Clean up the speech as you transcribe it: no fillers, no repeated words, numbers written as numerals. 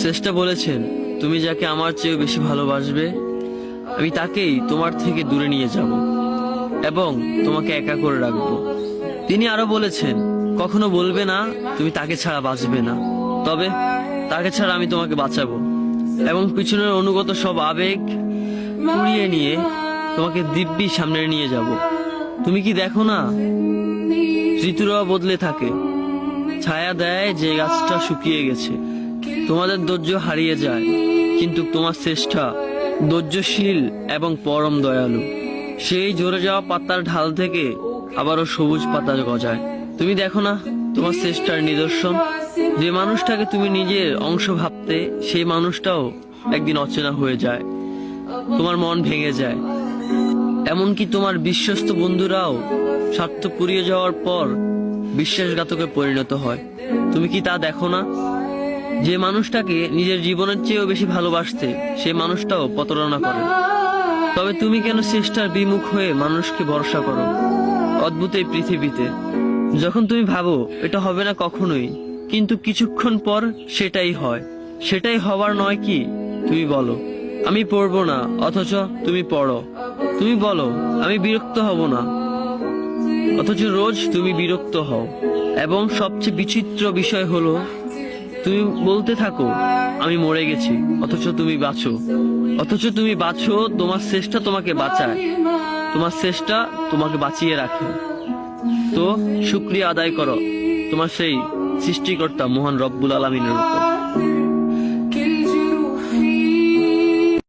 শ্রেষ্ঠ বলেছেন, তুমি যাকে আমার চেয়ে বেশি ভালোবাসবে আমি তাকেই তোমার থেকে দূরে নিয়ে যাব এবং তোমাকে একা করে রাখবো। তিনি আরো বলেছেন, কখনো বলবে না তুমি তাকে ছাড়া বাঁচবে না, তবে তাকে ছাড়া আমি তোমাকে বাঁচাবো এবং পিছনের অনুগত সব আবেগ পুড়িয়ে নিয়ে তোমাকে দিব্যি সামনে নিয়ে যাব। তুমি কি দেখো না, ঋতুরাও বদলে থাকে, ছায়া দেয় যে গাছটা শুকিয়ে গেছে। তোমাদের ধৈর্য হারিয়ে যায়, কিন্তু তোমার শ্রেষ্ঠা ধৈর্যশীল এবং পরম দয়ালু। সেই ঝরে যাওয়া পাতার ঢাল থেকে আবারও সবুজ পাতা গজায়। তুমি দেখো না তোমার শ্রেষ্ঠার নিদর্শন, যে মানুষটাকে তুমি নিজের অংশ ভাবতে সেই মানুষটাও একদিন অচেনা হয়ে যায়, তোমার মন ভেঙে যায়। এমনকি তোমার বিশ্বস্ত বন্ধুরাও স্বার্থ পুড়িয়ে যাওয়ার পর বিশ্বাসঘাতকে পরিণত হয়। তুমি কি তা দেখো না? যে মানুষটাকে নিজের জীবনের চেয়েও বেশি ভালোবাসতে সেই মানুষটাও প্রতারণা করে। তবে তুমি কেন চেষ্টার বিমুখ হয়ে মানুষকে ভরসা করো? অদ্ভুত এই পৃথিবীতে, যখন তুমি ভাবো এটা হবে না কখনোই, কিন্তু কিছুক্ষণ পর সেটাই হয়। সেটাই হবার নয় কি? তুমি বলো আমি পড়বো না, অথচ তুমি পড়ো। তুমি বলো আমি বিরক্ত হব না, অথচ রোজ তুমি বিরক্ত হও। এবং সবচেয়ে বিচিত্র বিষয় হলো, তুমি বলতে থাকো আমি মরে গেছি, অথচ তুমি বাঁচো। তোমার চেষ্টা তোমাকে বাঁচায়, তোমার চেষ্টা তোমাকে বাঁচিয়ে রাখে। তো শুকরিয়া আদায় করো তোমার সেই সৃষ্টিকর্তা মহান রব্বুল আলামিনের উপর।